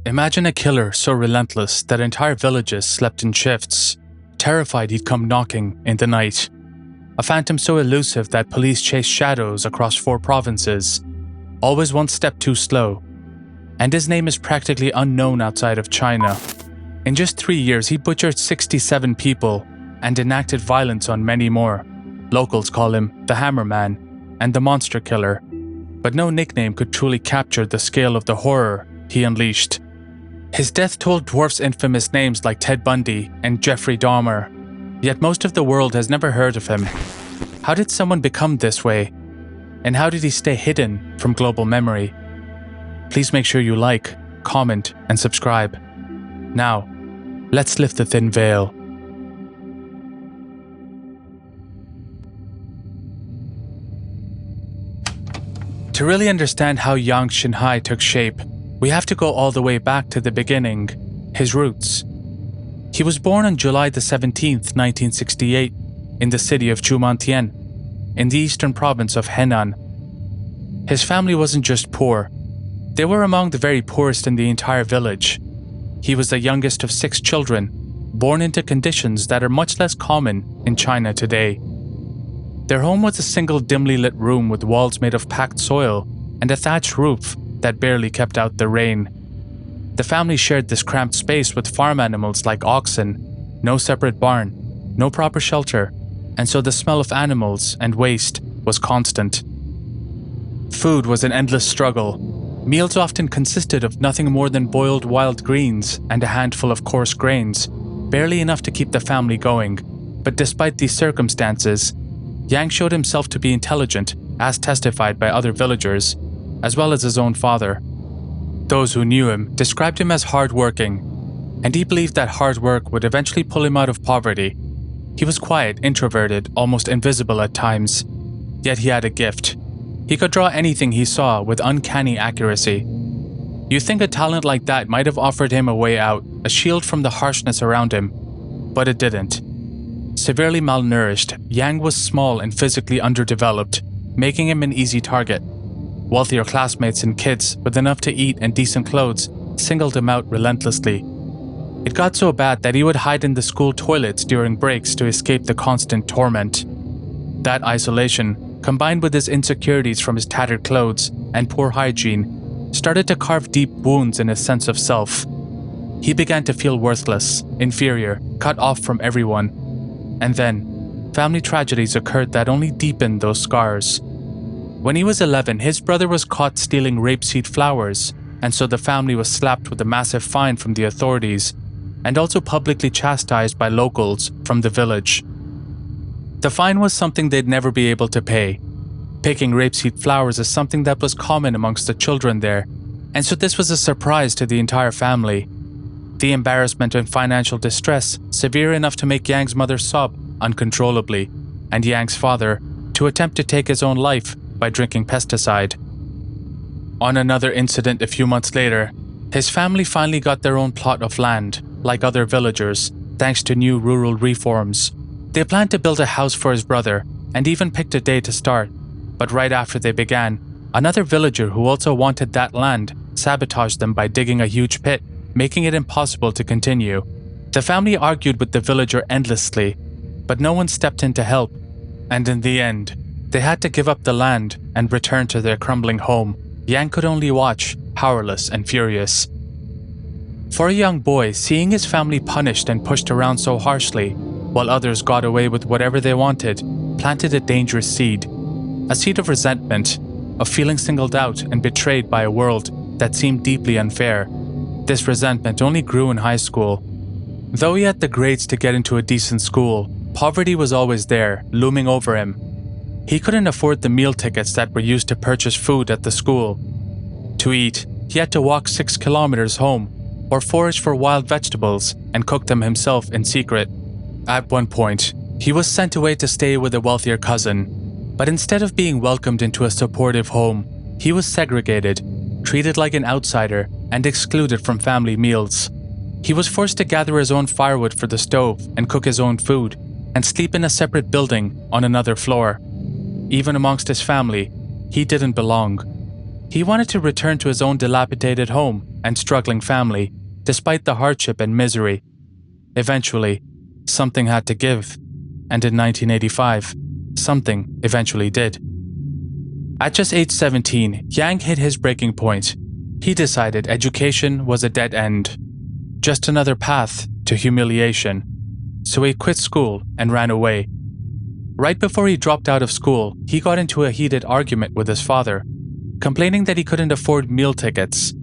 Imagine a killer so relentless that entire villages slept in shifts, terrified he'd come knocking in the night. A phantom so elusive that police chased shadows across 4 provinces, always one step too slow. And his name is practically unknown outside of China. In just 3 years, he butchered 67 people and enacted violence on many more. Locals call him the Hammerman and the Monster Killer, but no nickname could truly capture the scale of the horror he unleashed. His death toll dwarfs infamous names like Ted Bundy and Jeffrey Dahmer, yet most of the world has never heard of him. How did someone become this way? And how did he stay hidden from global memory? Please make sure you like, comment, and subscribe. Now, let's lift the thin veil. To really understand how Yang Xinhai took shape, we have to go all the way back to the beginning, his roots. He was born on July the 17th, 1968, in the city of Zhumantian, in the eastern province of Henan. His family wasn't just poor, they were among the very poorest in the entire village. He was the youngest of 6 children, born into conditions that are much less common in China today. Their home was a single dimly lit room with walls made of packed soil and a thatched roof that barely kept out the rain. The family shared this cramped space with farm animals like oxen, no separate barn, no proper shelter, and so the smell of animals and waste was constant. Food was an endless struggle. Meals often consisted of nothing more than boiled wild greens and a handful of coarse grains, barely enough to keep the family going. But despite these circumstances, Yang showed himself to be intelligent, as testified by other villagers, as well as his own father. Those who knew him described him as hard-working, and he believed that hard work would eventually pull him out of poverty. He was quiet, introverted, almost invisible at times, yet he had a gift. He could draw anything he saw with uncanny accuracy. You'd think a talent like that might have offered him a way out, a shield from the harshness around him, but it didn't. Severely malnourished, Yang was small and physically underdeveloped, making him an easy target. Wealthier classmates and kids with enough to eat and decent clothes singled him out relentlessly. It got so bad that he would hide in the school toilets during breaks to escape the constant torment. That isolation, combined with his insecurities from his tattered clothes and poor hygiene, started to carve deep wounds in his sense of self. He began to feel worthless, inferior, cut off from everyone. And then, family tragedies occurred that only deepened those scars. When he was 11, his brother was caught stealing rapeseed flowers, and so the family was slapped with a massive fine from the authorities, and also publicly chastised by locals from the village. The fine was something they'd never be able to pay. Picking rapeseed flowers is something that was common amongst the children there, and so this was a surprise to the entire family. The embarrassment and financial distress severe enough to make Yang's mother sob uncontrollably, and Yang's father to attempt to take his own life by drinking pesticide. On another incident a few months later, his family finally got their own plot of land, like other villagers, thanks to new rural reforms. They planned to build a house for his brother, and even picked a day to start, but right after they began, another villager who also wanted that land sabotaged them by digging a huge pit, making it impossible to continue. The family argued with the villager endlessly, but no one stepped in to help, and in the end, they had to give up the land and return to their crumbling home. Yang could only watch, powerless and furious. For a young boy, seeing his family punished and pushed around so harshly, while others got away with whatever they wanted, planted a dangerous seed. A seed of resentment, of feeling singled out and betrayed by a world that seemed deeply unfair. This resentment only grew in high school. Though he had the grades to get into a decent school, poverty was always there, looming over him. He couldn't afford the meal tickets that were used to purchase food at the school. To eat, he had to walk 6 kilometers home, or forage for wild vegetables and cook them himself in secret. At one point, he was sent away to stay with a wealthier cousin, but instead of being welcomed into a supportive home, he was segregated, treated like an outsider, and excluded from family meals. He was forced to gather his own firewood for the stove and cook his own food, and sleep in a separate building on another floor. Even amongst his family, he didn't belong. He wanted to return to his own dilapidated home and struggling family, despite the hardship and misery. Eventually, something had to give, and in 1985, something eventually did. At just age 17, Yang hit his breaking point. He decided education was a dead end, just another path to humiliation. So he quit school and ran away. Right before he dropped out of school, he got into a heated argument with his father, complaining that he couldn't afford meal tickets.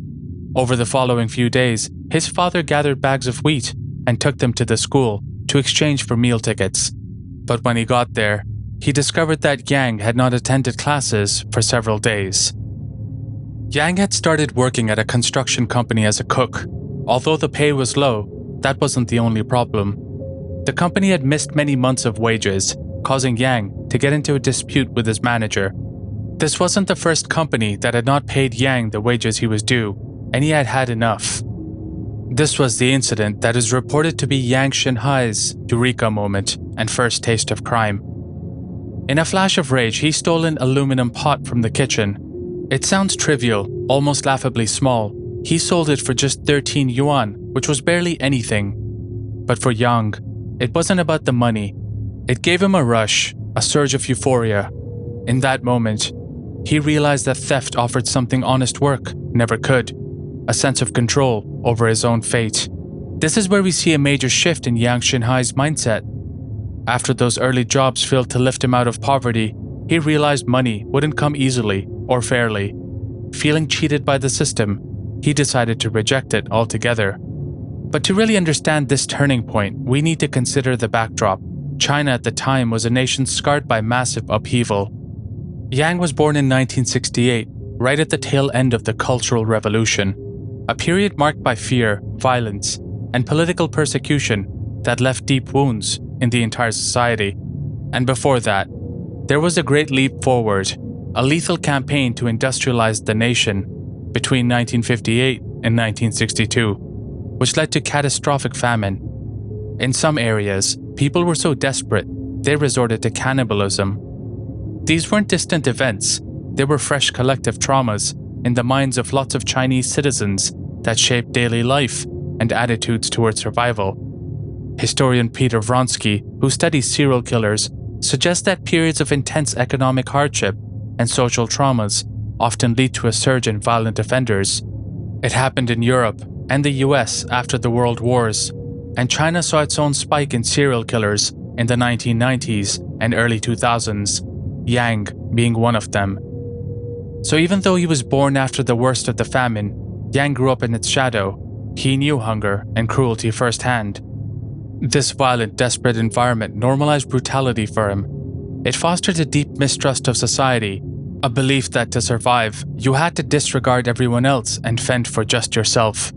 Over the following few days, his father gathered bags of wheat and took them to the school to exchange for meal tickets. But when he got there, he discovered that Yang had not attended classes for several days. Yang had started working at a construction company as a cook. Although the pay was low, that wasn't the only problem. The company had missed many months of wages, causing Yang to get into a dispute with his manager. This wasn't the first company that had not paid Yang the wages he was due, and he had had enough. This was the incident that is reported to be Yang Xinhai's eureka moment and first taste of crime. In a flash of rage, he stole an aluminum pot from the kitchen. It sounds trivial, almost laughably small. He sold it for just 13 yuan, which was barely anything. But for Yang, it wasn't about the money. It gave him a rush, a surge of euphoria. In that moment, he realized that theft offered something honest work never could, a sense of control over his own fate. This is where we see a major shift in Yang Xinhai's mindset. After those early jobs failed to lift him out of poverty, he realized money wouldn't come easily or fairly. Feeling cheated by the system, he decided to reject it altogether. But to really understand this turning point, we need to consider the backdrop. China at the time was a nation scarred by massive upheaval. Yang was born in 1968, right at the tail end of the Cultural Revolution, a period marked by fear, violence, and political persecution that left deep wounds in the entire society. And before that, there was a great leap forward, a lethal campaign to industrialize the nation between 1958 and 1962, which led to catastrophic famine. In some areas, people were so desperate, they resorted to cannibalism. These weren't distant events, they were fresh collective traumas in the minds of lots of Chinese citizens that shaped daily life and attitudes toward survival. Historian Peter Vronsky, who studies serial killers, suggests that periods of intense economic hardship and social traumas often lead to a surge in violent offenders. It happened in Europe and the US after the World Wars, and China saw its own spike in serial killers in the 1990s and early 2000s, Yang being one of them. So even though he was born after the worst of the famine, Yang grew up in its shadow. He knew hunger and cruelty firsthand. This violent, desperate environment normalized brutality for him. It fostered a deep mistrust of society, a belief that to survive, you had to disregard everyone else and fend for just yourself.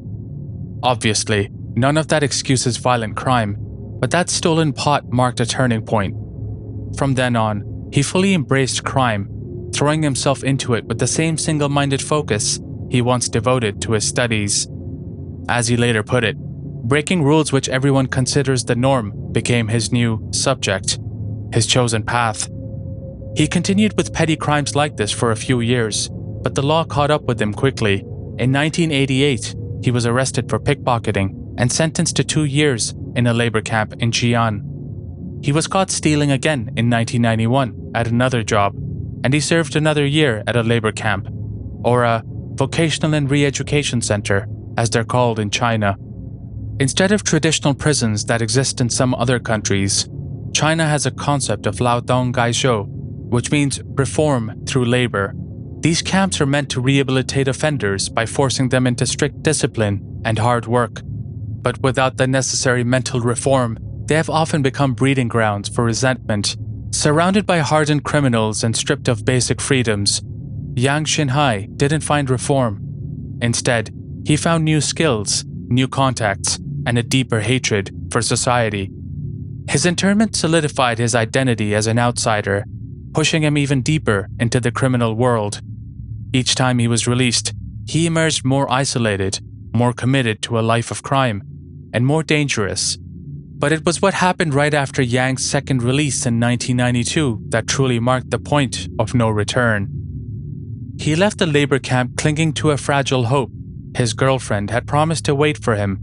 Obviously, none of that excuses violent crime, but that stolen pot marked a turning point. From then on, he fully embraced crime, throwing himself into it with the same single-minded focus he once devoted to his studies. As he later put it, breaking rules which everyone considers the norm became his new subject, his chosen path. He continued with petty crimes like this for a few years, but the law caught up with him quickly. In 1988, he was arrested for pickpocketing and sentenced to 2 years in a labor camp in Xi'an. He was caught stealing again in 1991 at another job, and he served another year at a labor camp, or a vocational and re-education center, as they're called in China. Instead of traditional prisons that exist in some other countries, China has a concept of Lao Dong Gai Shou, which means reform through labor. These camps are meant to rehabilitate offenders by forcing them into strict discipline and hard work. But without the necessary mental reform, they have often become breeding grounds for resentment. Surrounded by hardened criminals and stripped of basic freedoms, Yang Xinhai didn't find reform. Instead, he found new skills, new contacts, and a deeper hatred for society. His internment solidified his identity as an outsider, pushing him even deeper into the criminal world. Each time he was released, he emerged more isolated, more committed to a life of crime, and more dangerous. But it was what happened right after Yang's second release in 1992 that truly marked the point of no return. He left the labor camp clinging to a fragile hope. His girlfriend had promised to wait for him,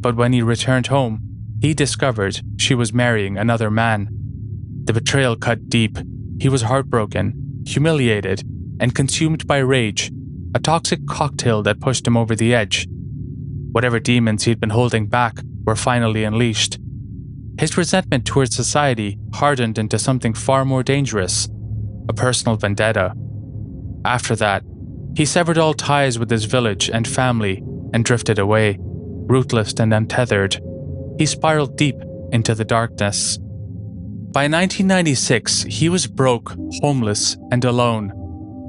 but when he returned home, he discovered she was marrying another man. The betrayal cut deep. He was heartbroken, humiliated, and consumed by rage, a toxic cocktail that pushed him over the edge. Whatever demons he'd been holding back were finally unleashed. His resentment towards society hardened into something far more dangerous, a personal vendetta. After that, he severed all ties with his village and family and drifted away, ruthless and untethered. He spiraled deep into the darkness. By 1996, he was broke, homeless, and alone.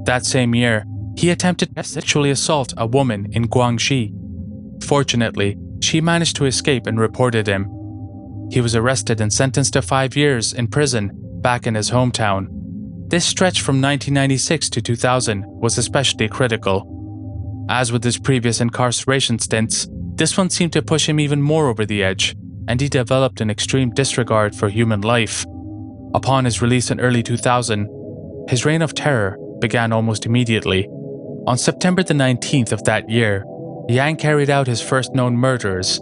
That same year, he attempted to sexually assault a woman in Guangxi. Fortunately, she managed to escape and reported him. He was arrested and sentenced to 5 years in prison back in his hometown. This stretch from 1996 to 2000 was especially critical. As with his previous incarceration stints, this one seemed to push him even more over the edge, and he developed an extreme disregard for human life. Upon his release in early 2000, his reign of terror began almost immediately. On September the 19th of that year, Yang carried out his first known murders.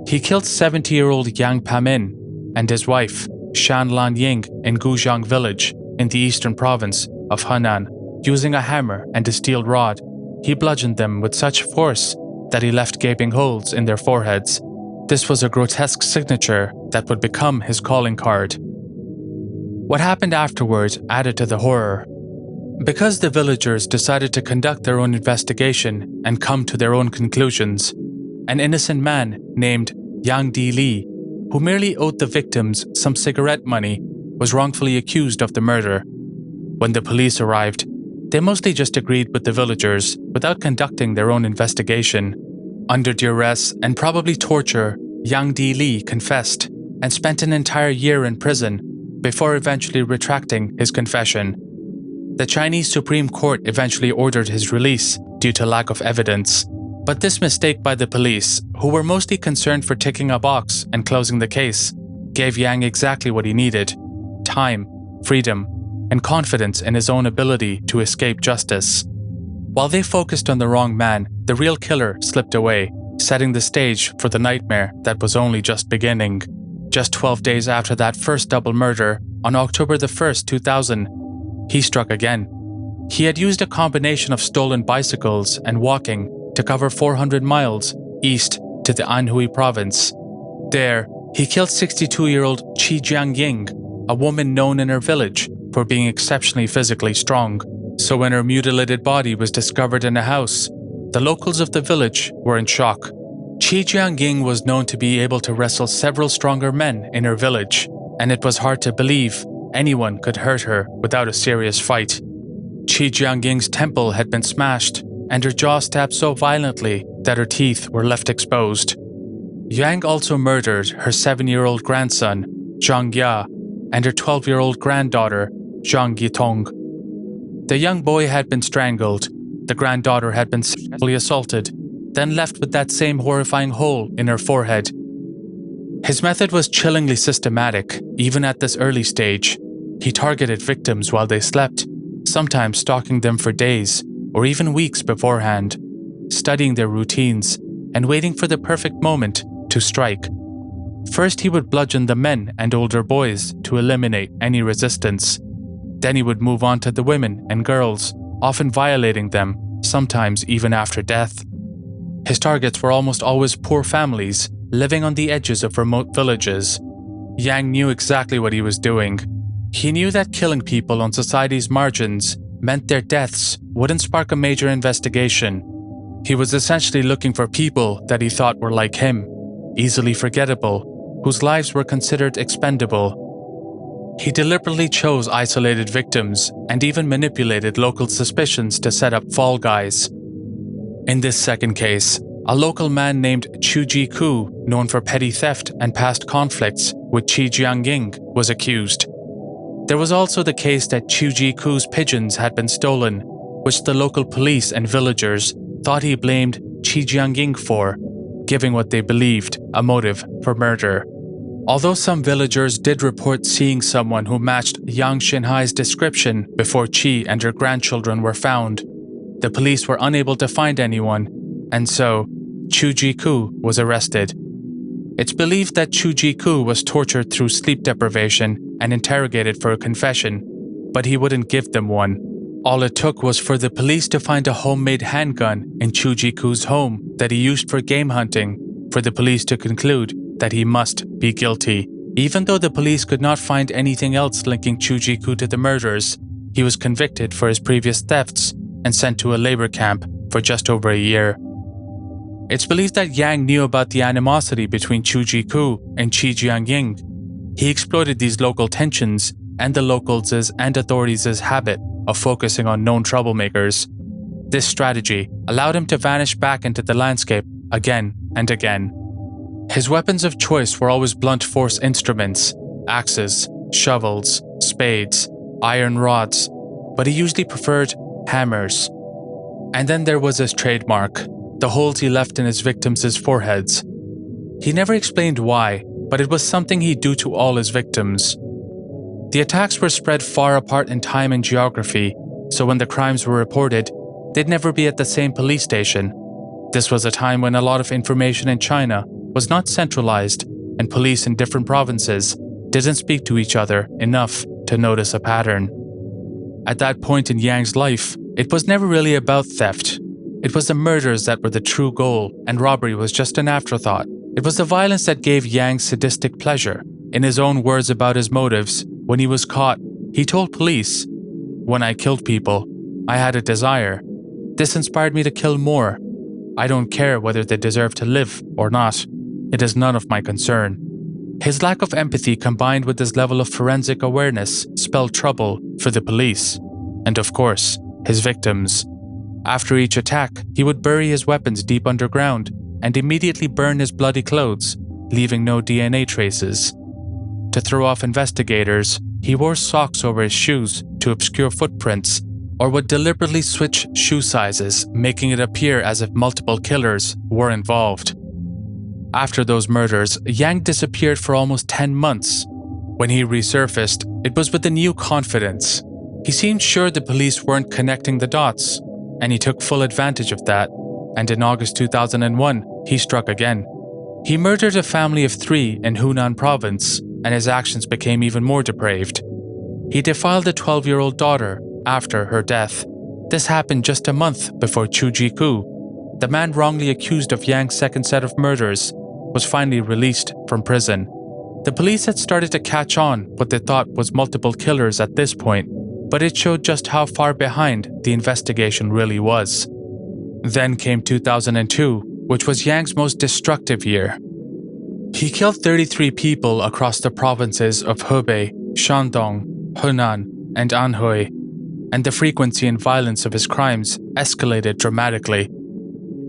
He killed 70-year-old Yang Pamin and his wife, Shan Lan Ying, in Gujiang village in the eastern province of Henan. Using a hammer and a steel rod, he bludgeoned them with such force that he left gaping holes in their foreheads. This was a grotesque signature that would become his calling card. What happened afterwards added to the horror. Because the villagers decided to conduct their own investigation and come to their own conclusions, an innocent man named Yang Di Li, who merely owed the victims some cigarette money, was wrongfully accused of the murder. When the police arrived, they mostly just agreed with the villagers without conducting their own investigation. Under duress and probably torture, Yang Di Li confessed and spent an entire year in prison before eventually retracting his confession. The Chinese Supreme Court eventually ordered his release due to lack of evidence. But this mistake by the police, who were mostly concerned for ticking a box and closing the case, gave Yang exactly what he needed: time, freedom, and confidence in his own ability to escape justice. While they focused on the wrong man, the real killer slipped away, setting the stage for the nightmare that was only just beginning. Just 12 days after that first double murder, on October the 1st, 2000, he struck again. He had used a combination of stolen bicycles and walking to cover 400 miles east to the Anhui province. There, he killed 62-year-old Qi Jiangying, a woman known in her village for being exceptionally physically strong. So when her mutilated body was discovered in a house, the locals of the village were in shock. Qi Jiangying was known to be able to wrestle several stronger men in her village, and it was hard to believe anyone could hurt her without a serious fight. Qi Jiangying's temple had been smashed, and her jaw stabbed so violently that her teeth were left exposed. Yang also murdered her 7-year-old grandson, Zhang Ya, and her 12-year-old granddaughter, Zhang Yitong. The young boy had been strangled, the granddaughter had been sexually assaulted, then left with that same horrifying hole in her forehead. His method was chillingly systematic, even at this early stage. He targeted victims while they slept, sometimes stalking them for days or even weeks beforehand, studying their routines and waiting for the perfect moment to strike. First, he would bludgeon the men and older boys to eliminate any resistance. Then he would move on to the women and girls, often violating them, sometimes even after death. His targets were almost always poor families living on the edges of remote villages. Yang knew exactly what he was doing. He knew that killing people on society's margins meant their deaths wouldn't spark a major investigation. He was essentially looking for people that he thought were like him, easily forgettable, whose lives were considered expendable. He deliberately chose isolated victims and even manipulated local suspicions to set up fall guys. In this second case, a local man named Chu Jiku, known for petty theft and past conflicts with Qi Jiangying, was accused. There was also the case that Chu Jiku's pigeons had been stolen, which the local police and villagers thought he blamed Qi Jiangying for, giving what they believed a motive for murder. Although some villagers did report seeing someone who matched Yang Xinhai's description before Qi and her grandchildren were found, the police were unable to find anyone, and so Chu Jiku was arrested. It's believed that Chu Jiku was tortured through sleep deprivation and interrogated for a confession, but he wouldn't give them one. All it took was for the police to find a homemade handgun in Chu Jiku's home that he used for game hunting for the police to conclude that he must be guilty. Even though the police could not find anything else linking Chu Jiku to the murders, he was convicted for his previous thefts and sent to a labor camp for just over a year. It's believed that Yang knew about the animosity between Chu Jiku and Qi Jianying. He exploited these local tensions and the locals' and authorities' habit of focusing on known troublemakers. This strategy allowed him to vanish back into the landscape again and again. His weapons of choice were always blunt force instruments, axes, shovels, spades, iron rods, but he usually preferred hammers. And then there was his trademark, the holes he left in his victims' foreheads. He never explained why, but it was something he'd do to all his victims. The attacks were spread far apart in time and geography, so when the crimes were reported, they'd never be at the same police station. This was a time when a lot of information in China was not centralized, and police in different provinces didn't speak to each other enough to notice a pattern. At that point in Yang's life, it was never really about theft. It was the murders that were the true goal, and robbery was just an afterthought. It was the violence that gave Yang sadistic pleasure. In his own words about his motives, when he was caught, he told police, "When I killed people, I had a desire. This inspired me to kill more. I don't care whether they deserve to live or not. It is none of my concern." His lack of empathy combined with his level of forensic awareness spelled trouble for the police, and of course, his victims. After each attack, he would bury his weapons deep underground and immediately burn his bloody clothes, leaving no DNA traces. To throw off investigators, he wore socks over his shoes to obscure footprints, or would deliberately switch shoe sizes, making it appear as if multiple killers were involved. After those murders, Yang disappeared for almost 10 months. When he resurfaced, it was with a new confidence. He seemed sure the police weren't connecting the dots, and he took full advantage of that, and in August 2001, he struck again. He murdered a family of 3 in Hunan province, and his actions became even more depraved. He defiled a 12-year-old daughter after her death. This happened just a month before Chu Jiku, the man wrongly accused of Yang's second set of murders, was finally released from prison. The police had started to catch on what they thought was multiple killers at this point, but it showed just how far behind the investigation really was. Then came 2002, which was Yang's most destructive year. He killed 33 people across the provinces of Hebei, Shandong, Hunan, and Anhui, and the frequency and violence of his crimes escalated dramatically.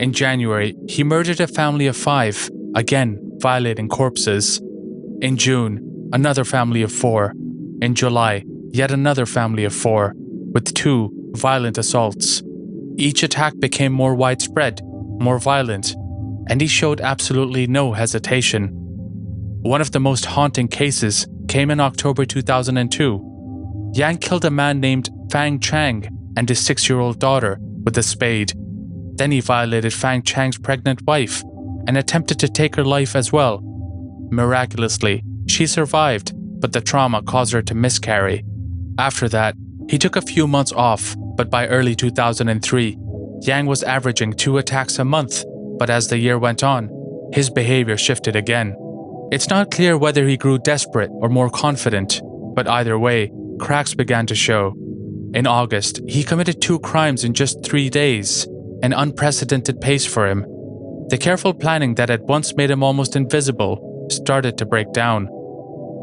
In January, he murdered a family of 5, again violating corpses. In June, another family of 4. In July, yet another family of 4, with 2 violent assaults. Each attack became more widespread, more violent, and he showed absolutely no hesitation. One of the most haunting cases came in October 2002. Yang killed a man named Fang Chang and his 6-year-old daughter with a spade. Then he violated Fang Chang's pregnant wife and attempted to take her life as well. Miraculously, she survived, but the trauma caused her to miscarry. After that, he took a few months off, but by early 2003, Yang was averaging 2 attacks a month, but as the year went on, his behavior shifted again. It's not clear whether he grew desperate or more confident, but either way, cracks began to show. In August, he committed 2 crimes in just 3 days, an unprecedented pace for him. The careful planning that had once made him almost invisible started to break down.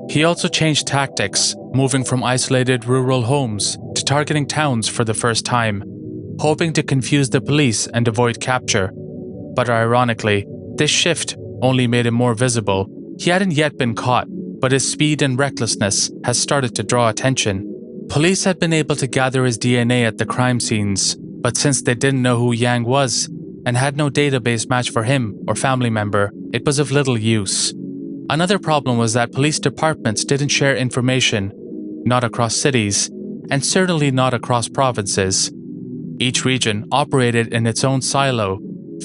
He also changed tactics, moving from isolated rural homes to targeting towns for the first time, hoping to confuse the police and avoid capture. But ironically, this shift only made him more visible. He hadn't yet been caught, but his speed and recklessness has started to draw attention. Police had been able to gather his DNA at the crime scenes, but since they didn't know who Yang was and had no database match for him or family member, it was of little use. Another problem was that police departments didn't share information, not across cities, and certainly not across provinces. Each region operated in its own silo,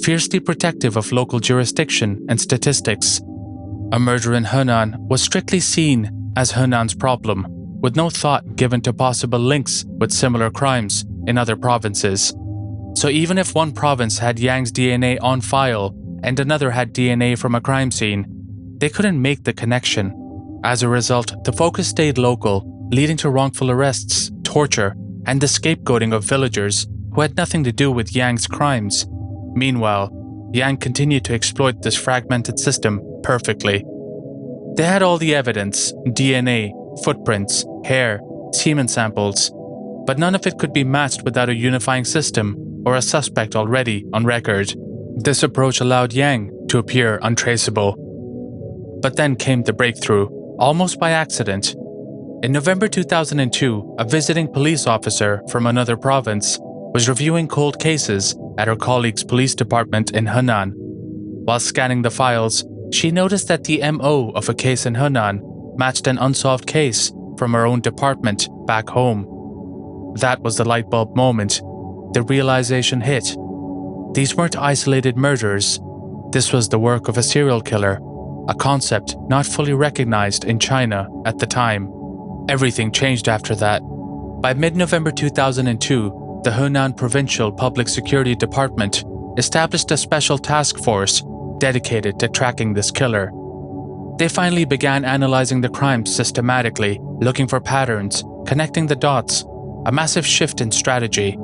fiercely protective of local jurisdiction and statistics. A murder in Henan was strictly seen as Henan's problem, with no thought given to possible links with similar crimes in other provinces. So even if one province had Yang's DNA on file and another had DNA from a crime scene, they couldn't make the connection. As a result, the focus stayed local, leading to wrongful arrests, torture, and the scapegoating of villagers who had nothing to do with Yang's crimes. Meanwhile, Yang continued to exploit this fragmented system perfectly. They had all the evidence, DNA, footprints, hair, semen samples, but none of it could be matched without a unifying system or a suspect already on record. This approach allowed Yang to appear untraceable. But then came the breakthrough, almost by accident. In November 2002, a visiting police officer from another province was reviewing cold cases at her colleague's police department in Henan. While scanning the files, she noticed that the MO of a case in Henan matched an unsolved case from her own department back home. That was the light bulb moment. The realization hit. These weren't isolated murders. This was the work of a serial killer, a concept not fully recognized in China at the time. Everything changed after that. By mid-November 2002, the Henan Provincial Public Security Department established a special task force dedicated to tracking this killer. They finally began analyzing the crimes systematically, looking for patterns, connecting the dots, a massive shift in strategy.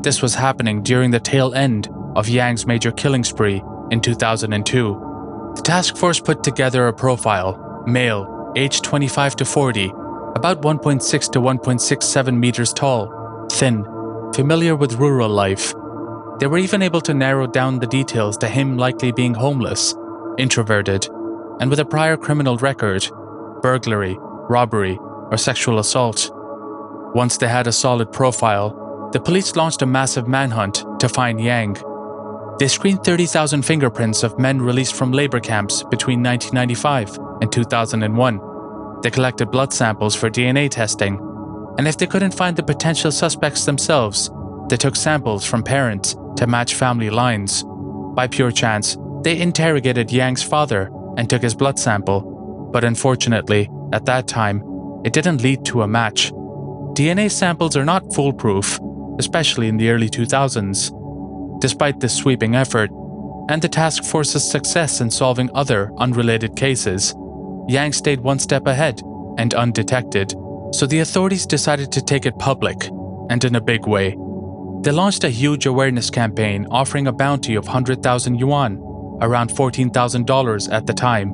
This was happening during the tail end of Yang's major killing spree in 2002. The task force put together a profile: male, aged 25 to 40, about 1.6 to 1.67 meters tall, thin, familiar with rural life. They were even able to narrow down the details to him likely being homeless, introverted, and with a prior criminal record: burglary, robbery, or sexual assault. Once they had a solid profile, the police launched a massive manhunt to find Yang. They screened 30,000 fingerprints of men released from labor camps between 1995 and 2001. They collected blood samples for DNA testing, and if they couldn't find the potential suspects themselves, they took samples from parents to match family lines. By pure chance, they interrogated Yang's father and took his blood sample, but unfortunately, at that time, it didn't lead to a match. DNA samples are not foolproof, especially in the early 2000s. Despite this sweeping effort, and the task force's success in solving other unrelated cases, Yang stayed one step ahead and undetected, so the authorities decided to take it public, and in a big way. They launched a huge awareness campaign offering a bounty of 100,000 yuan, around $14,000 at the time.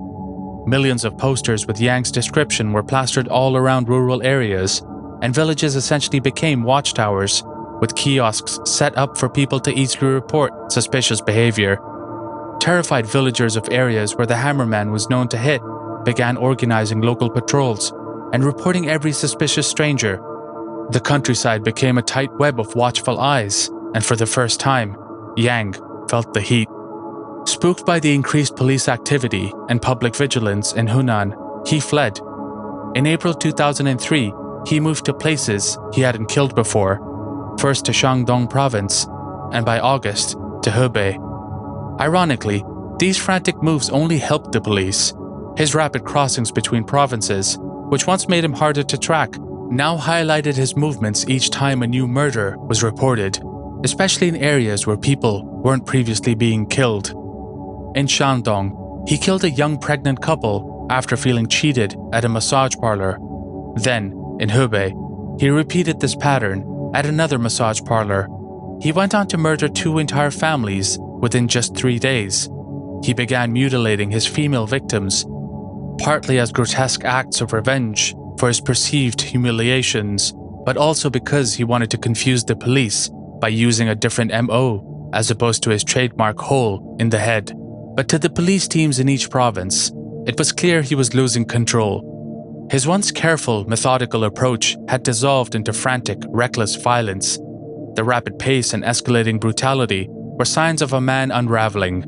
Millions of posters with Yang's description were plastered all around rural areas, and villages essentially became watchtowers, with kiosks set up for people to easily report suspicious behavior. Terrified villagers of areas where the Hammerman was known to hit began organizing local patrols and reporting every suspicious stranger. The countryside became a tight web of watchful eyes, and for the first time, Yang felt the heat. Spooked by the increased police activity and public vigilance in Hunan, he fled. In April 2003, he moved to places he hadn't killed before, first to Shandong province, and by August, to Hebei. Ironically, these frantic moves only helped the police. His rapid crossings between provinces, which once made him harder to track, now highlighted his movements each time a new murder was reported, especially in areas where people weren't previously being killed. In Shandong, he killed a young pregnant couple after feeling cheated at a massage parlor. Then, in Hebei, he repeated this pattern at another massage parlor. He went on to murder 2 entire families within just 3 days. He began mutilating his female victims, partly as grotesque acts of revenge for his perceived humiliations, but also because he wanted to confuse the police by using a different MO as opposed to his trademark hole in the head. But to the police teams in each province, it was clear he was losing control. His once careful, methodical approach had dissolved into frantic, reckless violence. The rapid pace and escalating brutality were signs of a man unraveling.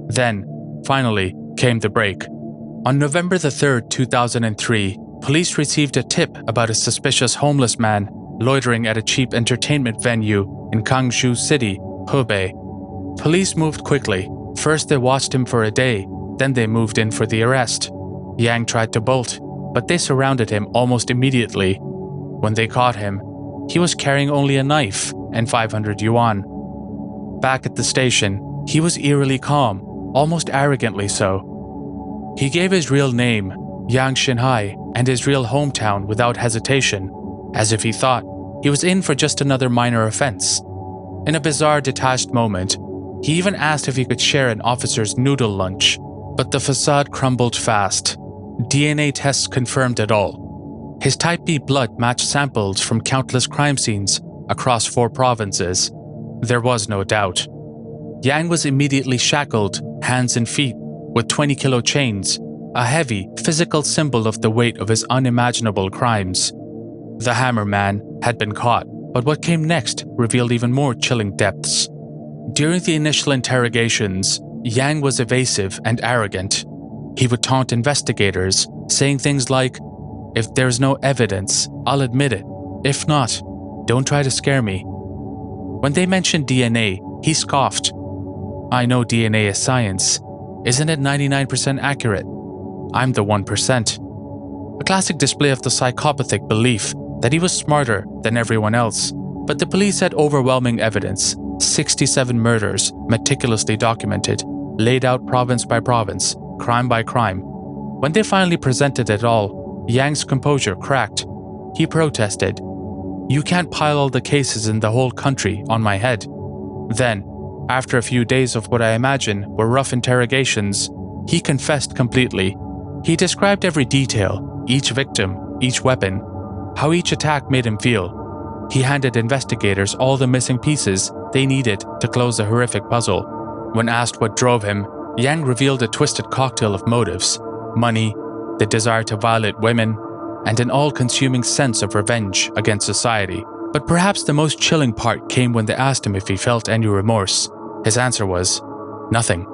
Then, finally, came the break. On November the 3rd, 2003, police received a tip about a suspicious homeless man loitering at a cheap entertainment venue in Kangzhou City, Hebei. Police moved quickly. First they watched him for a day, then they moved in for the arrest. Yang tried to bolt, but they surrounded him almost immediately. When they caught him, he was carrying only a knife and 500 yuan. Back at the station, he was eerily calm, almost arrogantly so. He gave his real name, Yang Xinhai, and his real hometown without hesitation, as if he thought he was in for just another minor offense. In a bizarre, detached moment, he even asked if he could share an officer's noodle lunch, but the facade crumbled fast. DNA tests confirmed it all. His type B blood matched samples from countless crime scenes across 4 provinces. There was no doubt. Yang was immediately shackled, hands and feet, with 20-kilo chains, a heavy, physical symbol of the weight of his unimaginable crimes. The Hammerman had been caught, but what came next revealed even more chilling depths. During the initial interrogations, Yang was evasive and arrogant. He would taunt investigators, saying things like, "If there's no evidence, I'll admit it. If not, don't try to scare me." When they mentioned DNA, he scoffed. "I know DNA is science. Isn't it 99% accurate? I'm the 1%. A classic display of the psychopathic belief that he was smarter than everyone else. But the police had overwhelming evidence, 67 murders meticulously documented, laid out province by province, crime by crime. When they finally presented it all, Yang's composure cracked. He protested, "You can't pile all the cases in the whole country on my head." Then, after a few days of what I imagine were rough interrogations, he confessed completely. He described every detail, each victim, each weapon, how each attack made him feel. He handed investigators all the missing pieces they needed to close the horrific puzzle. When asked what drove him, Yang revealed a twisted cocktail of motives: money, the desire to violate women, and an all-consuming sense of revenge against society. But perhaps the most chilling part came when they asked him if he felt any remorse. His answer was, nothing.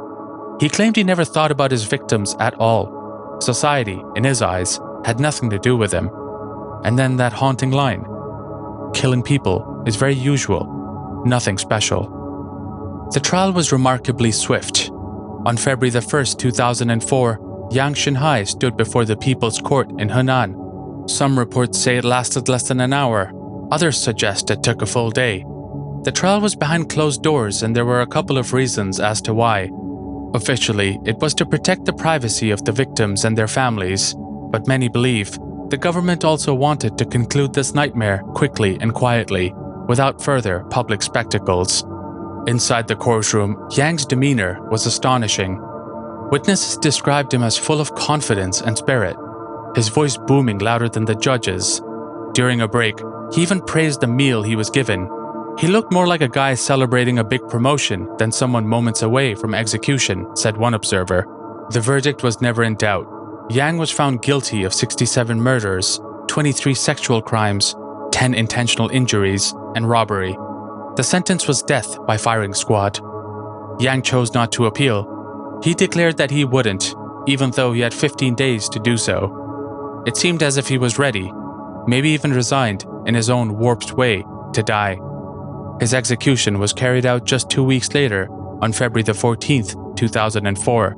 He claimed he never thought about his victims at all. Society, in his eyes, had nothing to do with him. And then that haunting line, "Killing people is very usual, nothing special." The trial was remarkably swift. On February the 1st, 2004, Yang Xinhai stood before the People's Court in Henan. Some reports say it lasted less than an hour. Others suggest it took a full day. The trial was behind closed doors, and there were a couple of reasons as to why. Officially, it was to protect the privacy of the victims and their families, but many believe the government also wanted to conclude this nightmare quickly and quietly, without further public spectacles. Inside the courtroom, Yang's demeanor was astonishing. Witnesses described him as full of confidence and spirit, his voice booming louder than the judges. During a break, he even praised the meal he was given. He looked more like a guy celebrating a big promotion than someone moments away from execution, said one observer. The verdict was never in doubt. Yang was found guilty of 67 murders, 23 sexual crimes, 10 intentional injuries, and robbery. The sentence was death by firing squad. Yang chose not to appeal. He declared that he wouldn't, even though he had 15 days to do so. It seemed as if he was ready, maybe even resigned in his own warped way, to die. His execution was carried out just 2 weeks later, on February the 14th, 2004.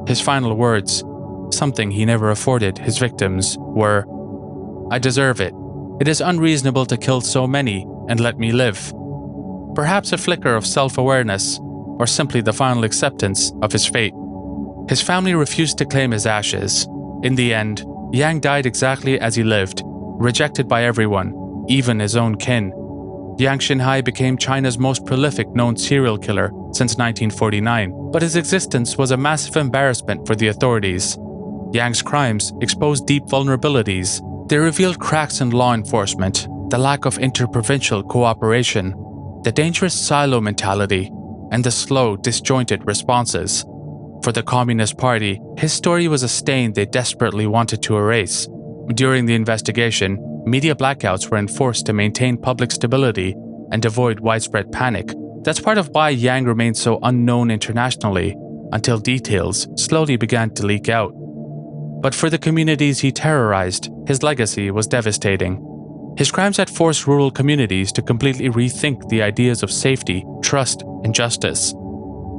His final words, something he never afforded his victims, were, "I deserve it. It is unreasonable to kill so many and let me live." Perhaps a flicker of self-awareness, or simply the final acceptance of his fate. His family refused to claim his ashes. In the end, Yang died exactly as he lived, rejected by everyone, even his own kin. Yang Xinhai became China's most prolific known serial killer since 1949, but his existence was a massive embarrassment for the authorities. Yang's crimes exposed deep vulnerabilities. They revealed cracks in law enforcement, the lack of interprovincial cooperation, the dangerous silo mentality, and the slow, disjointed responses. For the Communist Party, his story was a stain they desperately wanted to erase. During the investigation, media blackouts were enforced to maintain public stability and avoid widespread panic. That's part of why Yang remained so unknown internationally, until details slowly began to leak out. But for the communities he terrorized, his legacy was devastating. His crimes had forced rural communities to completely rethink the ideas of safety, trust, and justice.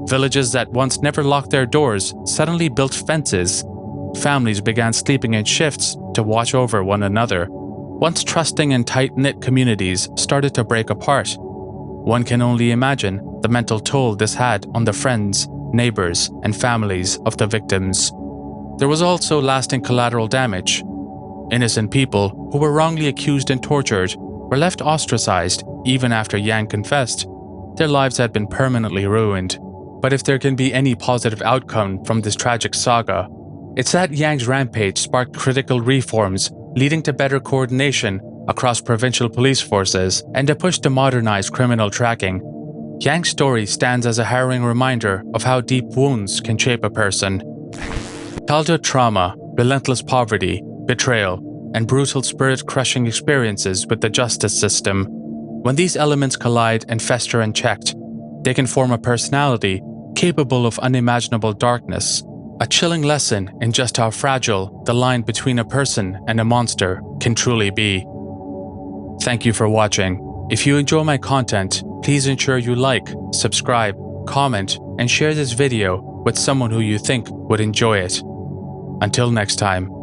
Villages that once never locked their doors suddenly built fences. Families began sleeping in shifts to watch over one another. Once trusting and tight-knit communities started to break apart. One can only imagine the mental toll this had on the friends, neighbors, and families of the victims. There was also lasting collateral damage. Innocent people who were wrongly accused and tortured were left ostracized even after Yang confessed. Their lives had been permanently ruined. But if there can be any positive outcome from this tragic saga, it's that Yang's rampage sparked critical reforms leading to better coordination across provincial police forces and a push to modernize criminal tracking. Yang's story stands as a harrowing reminder of how deep wounds can shape a person. Childhood trauma, relentless poverty, betrayal, and brutal spirit-crushing experiences with the justice system. When these elements collide and fester unchecked, they can form a personality capable of unimaginable darkness, a chilling lesson in just how fragile the line between a person and a monster can truly be. Thank you for watching. If you enjoy my content, please ensure you like, subscribe, comment, and share this video with someone who you think would enjoy it. Until next time.